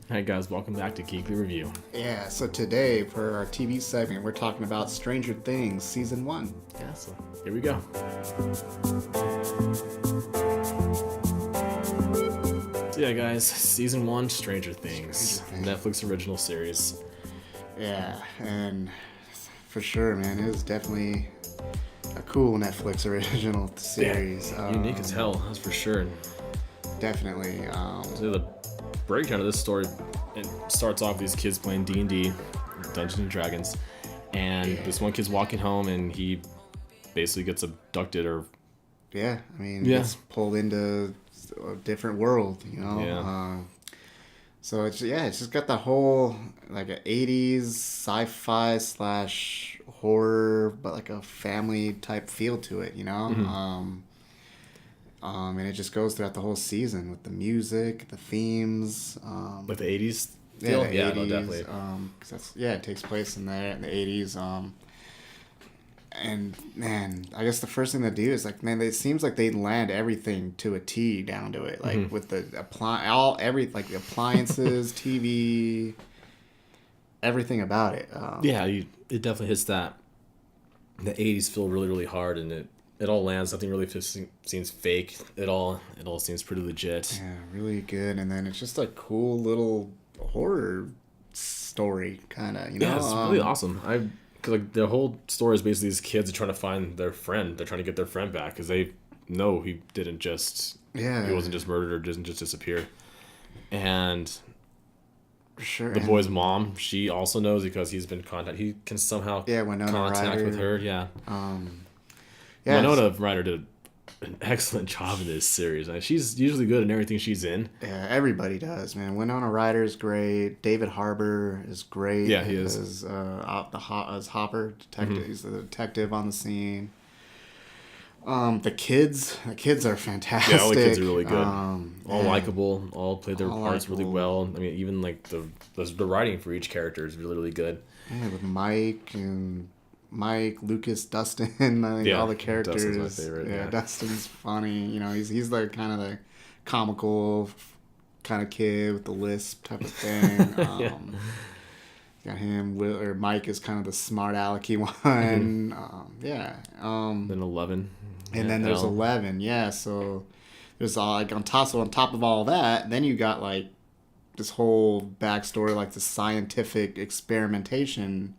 Hey guys, welcome back to Geekly Review. Yeah, so today for our TV segment, we're talking about Stranger Things Season 1. Yeah, so here we go. So yeah, guys, Season 1, Stranger Things. Netflix original series. Yeah, and for sure, man, it was definitely a cool Netflix original series. Yeah, unique as hell, that's for sure. Definitely. So the breakdown of this story, it starts off with these kids playing D&D, Dungeons and Dragons, and this one kid's walking home and he basically gets abducted or... Yeah, I mean, gets pulled into a different world, you know? Yeah. So it's just got the whole, like, a 80s sci-fi / horror, but like a family type feel to it, you know? Mm-hmm. And it just goes throughout the whole season with the music, the themes. With the 80s feel? feel? Yeah, the 80s, no, definitely. 'Cause it takes place in there in the 80s. And man, I guess the first thing they do is like, man, it seems like they land everything to a T down to it, like with the the appliances, TV, everything about it. It definitely hits that. The 80s feel really, really hard, and it all lands. Nothing really seems fake. It all seems pretty legit. Yeah, really good. And then it's just a cool little horror story, kind of, you know? Yeah, it's really awesome. Cause like the whole story is basically these kids are trying to find their friend. They're trying to get their friend back because they know he didn't just he wasn't just murdered or didn't just disappear. And sure, the boy's mom, she also knows because he's been contacted. He can somehow contact with her. Yeah. Winona Ryder did an excellent job in this series. I mean, she's usually good in everything she's in. Yeah, everybody does, man. Winona Ryder is great. David Harbour is great. Yeah, he is. As Hopper, detective. He's the detective on the scene. The kids are fantastic. Yeah, all the kids are really good. All likable. All play their parts really well. I mean, even like the writing for each character is really, really good. Yeah, with Mike, Lucas, Dustin, I think all the characters. Dustin's my favorite. Yeah, Dustin's funny. You know, he's the kind of the comical kind of kid with the lisp type of thing. Got him. Mike is kind of the smart alecky one. Then 11. And then there's 11. Yeah, so there's all like on top of all that, then you got like this whole backstory, like the scientific experimentation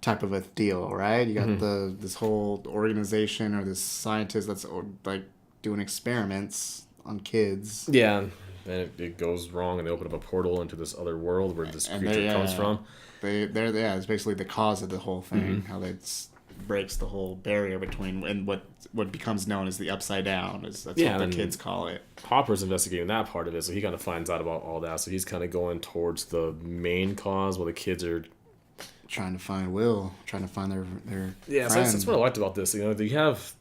type of a deal, right? You got this whole organization or this scientist that's like doing experiments on kids. Yeah, and it goes wrong, and they open up a portal into this other world where this creature comes from. It's basically the cause of the whole thing. How that breaks the whole barrier between and what becomes known as the upside down. That's what the kids call it. Hopper's investigating that part of it, so he kind of finds out about all that. So he's kind of going towards the main cause, while the kids are trying to find their yeah. So that's what I liked about this. You know, you have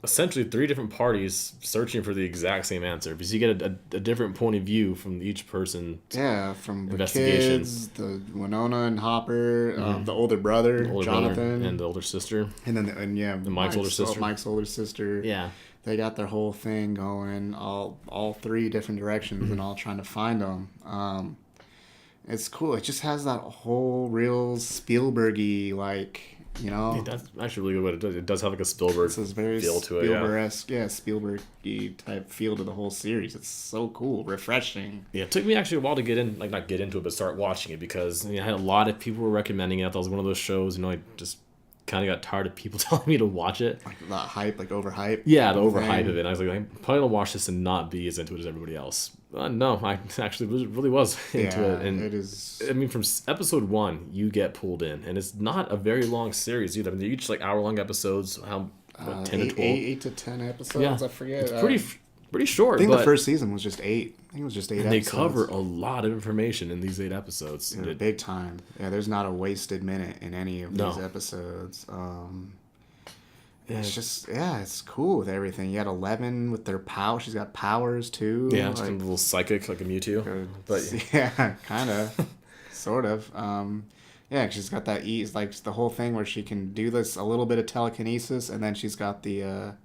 essentially 3 different parties searching for the exact same answer because you get a different point of view from each person. Yeah, from the kids, the Winona and Hopper, the older brother, Jonathan, and the older sister, and then Mike's older sister. Mike's older sister. Yeah, they got their whole thing going, all 3 different directions, and all trying to find them. It's cool. It just has that whole real Spielberg-y, like, you know. Yeah, that's actually really good. It does have like a Spielberg feel to it. Spielberg-esque, type feel to the whole series. It's so cool, refreshing. Yeah, it took me actually a while to get in, like not get into it, but start watching it because I had a lot of people were recommending it. That was one of those shows, I just kind of got tired of people telling me to watch it. Like that hype, like overhype. Yeah, the overhype of it. And I was like, I'm probably gonna watch this and not be as into it as everybody else. No, I actually really was into it. And it is. I mean, from episode 1, you get pulled in, and it's not a very long series either. I mean, they're each like hour-long episodes. 10 to 12, 8 to 10 episodes. Yeah. I forget. It's pretty short. I think the first season was just 8. I think it was just 8 episodes. They cover a lot of information in these 8 episodes. Yeah, big time. Yeah, there's not a wasted minute in any of these episodes. It's just, it's cool with everything. You got 11 with their power. She's got powers, too. Yeah, she's like, a little psychic, like a Mewtwo. But yeah, kind of. Sort of. She's got that like the whole thing where she can do this, a little bit of telekinesis, and then she's got the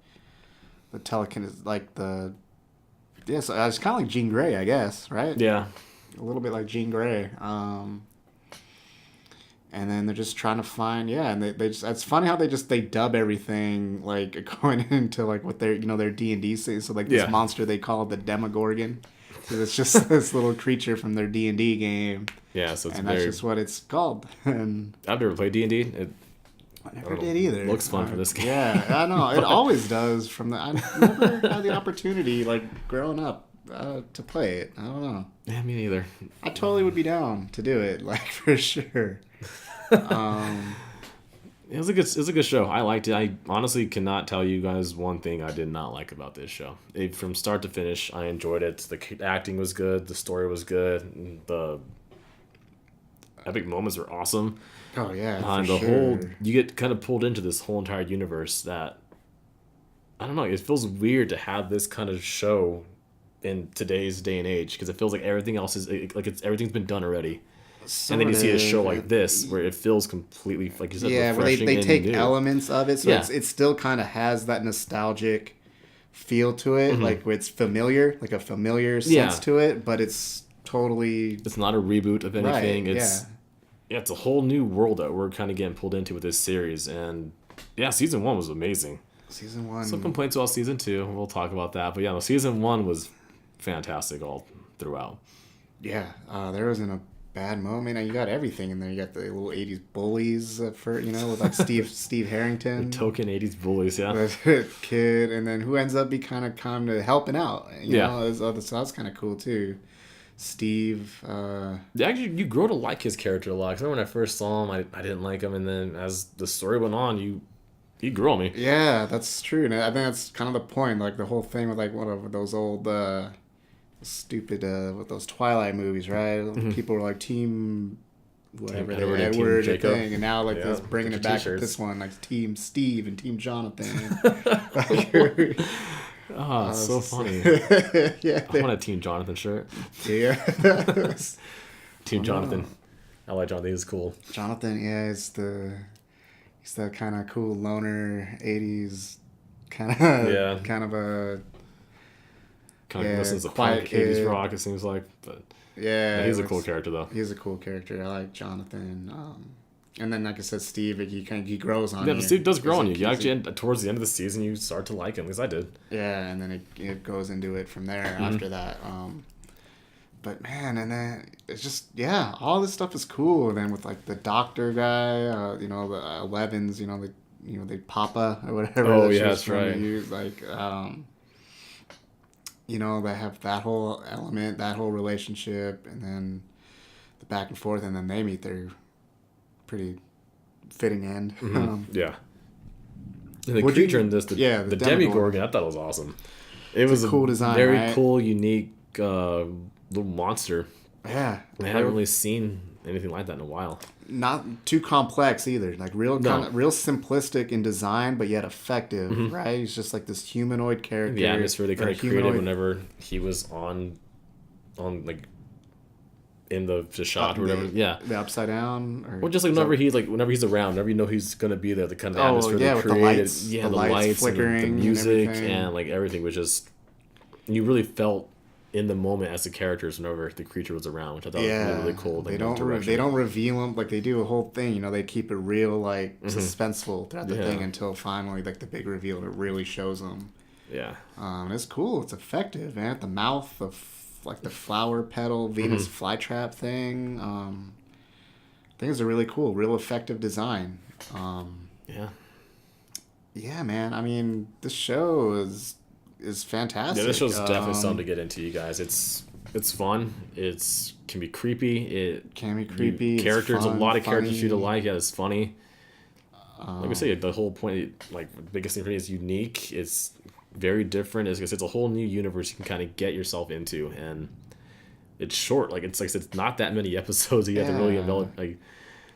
telekinesis, like the... Yeah, so it's kind of like Jean Grey, I guess, right? Yeah. a little bit like Jean Grey. And then they're just trying to find, and they just, it's funny how they dub everything like going into like what their their D&D says. So like this monster they call the Demogorgon, because it's just this little creature from their D&D game. Yeah, so it's that's just what it's called. And I've never played D&D. I never did either. It looks fun for this game. Yeah, I know it always does. I never had the opportunity like growing up to play it. I don't know. Yeah, me neither. I totally would be down to do it, like for sure. It was a good show. I liked it. I honestly cannot tell you guys one thing I did not like about this show. From start to finish, I enjoyed it. The acting was good. The story was good. The epic moments were awesome. Oh yeah, and the whole you get kind of pulled into this whole entire universe that I don't know. It feels weird to have this kind of show in today's day and age because it feels like everything else is like everything's been done already. And then you see a show like this where it feels completely, like you said, refreshing. Where they take new elements of it, so it still kind of has that nostalgic feel to it, like where it's familiar, like a familiar sense to it, but it's totally... It's not a reboot of anything. Right, it's a whole new world that we're kind of getting pulled into with this series, and season 1 was amazing. Season 1... Some complaints about season 2, we'll talk about that, but season 1 was fantastic all throughout. Yeah, there wasn't a bad moment. You got everything in there. You got the little 80s bullies with like Steve Harrington. The token 80s bullies, kid, and then who ends up be kind of helping out. You know, so that's kind of cool too. Steve. Actually, you grow to like his character a lot. Because when I first saw him, I didn't like him, and then as the story went on, he grew on me. Yeah, that's true. And I think that's kind of the point. Like the whole thing with like one of those old. Stupid with those Twilight movies, right? People were like team whatever, Edward, Edward and thing, and now like this bringing it back with this one, like Team Steve and Team Jonathan. So funny. I want a Team Jonathan shirt. Yeah. Team Jonathan. I like Jonathan. He's cool. Jonathan, he's that kind of cool loner 80s kind of a kind of listens to punk 80s rock, it seems like, but he's a cool character though. He's a cool character. I like Jonathan. And then like I said, Steve, he grows on you. Yeah, but Steve does grow on you. You actually towards the end of the season you start to like him, at least I did. Yeah, and then it goes into it from there after that. But man, and then it's just all this stuff is cool. And then with like the doctor guy, the Elevens, the Papa or whatever. Oh yeah, that's right. Use, like they have that whole element, that whole relationship, and then the back and forth, and then they meet their pretty fitting end. And the creature in this, the Demogorgon, I thought it was awesome. It was a cool design, very cool, unique little monster. Yeah. I haven't really seen anything like that in a while. Not too complex either. Like real simplistic in design, but yet effective, right? He's just like this humanoid character. The atmosphere they kind of created whenever he was on like in the shot or whatever. The upside down. Or just like whenever he's around, whenever you know he's gonna be there, the kind of atmosphere they created. The lights flickering, and the music and like everything was just, you really felt in the moment as the characters whenever the creature was around, which I thought was really cool. They don't reveal them, like they do a whole thing, they keep it real like suspenseful throughout the thing until finally like the big reveal that really shows them. It's cool, it's effective, man. The mouth of like the flower petal Venus flytrap thing, things are really cool, real effective design. Man, I mean this show is fantastic. Yeah, this show's definitely something to get into, you guys. It's fun. It can be creepy. It can be creepy. Characters, fun, a lot of funny. characters you to like. Yeah, it's funny. Like I say, the whole point, like the biggest thing for me is unique. It's very different. It's a whole new universe you can kind of get yourself into, and it's short. Like it's not that many episodes. You have to really develop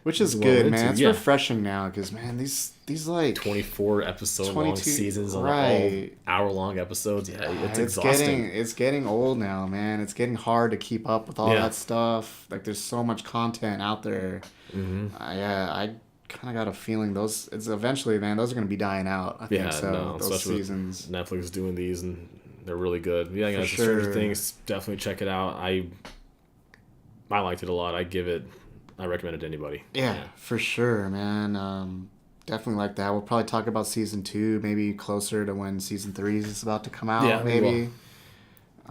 which is good, man. It's refreshing now because man, these like 24 episode long seasons on all hour-long episodes. Yeah, it's exhausting. It's getting old now, man. It's getting hard to keep up with all that stuff. Like there's so much content out there. I kind of got a feeling those eventually, man, those are going to be dying out. I think so. Those seasons. Netflix doing these and they're really good. Yeah, guys, Stranger Things, definitely check it out. I liked it a lot. I recommend it to anybody. Yeah, for sure, man. Definitely like that. We'll probably talk about season 2, maybe closer to when season 3 is about to come out. Yeah, maybe.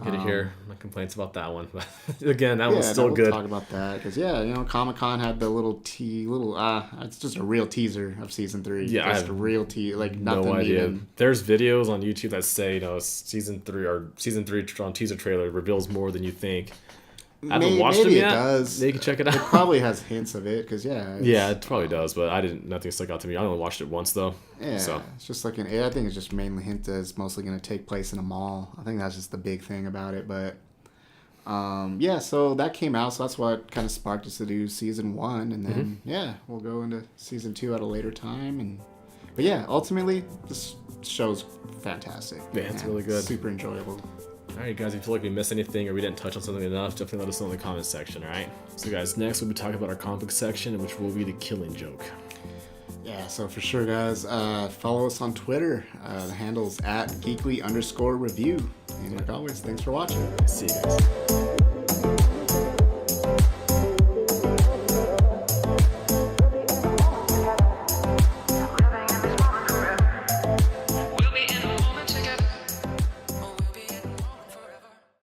Good to hear my complaints about that one, but again, that one's still good. We'll talk about that because Comic-Con had the it's just a real teaser of season 3. Yeah, just a real nothing. No idea. Even. There's videos on YouTube that say season 3 on teaser trailer reveals more than you think. I haven't watched it yet. It does. You can check it out. It probably has hints of it because it probably does, but nothing stuck out to me. I only watched it once though. Yeah, so. It's just I think it's just mainly hint that it's mostly going to take place in a mall. I think that's just the big thing about it, but so that came out, so that's what kind of sparked us to do season 1, and then we'll go into season 2 at a later time, but ultimately this show's fantastic. Yeah, it's really good. Super enjoyable. All right, guys, if you feel like we missed anything or we didn't touch on something enough, definitely let us know in the comments section, all right? So, guys, next we'll be talking about our comic book section, which will be the Killing Joke. Yeah, so for sure, guys, follow us on Twitter. The handle's @geekly_review. And like always, thanks for watching. See you guys.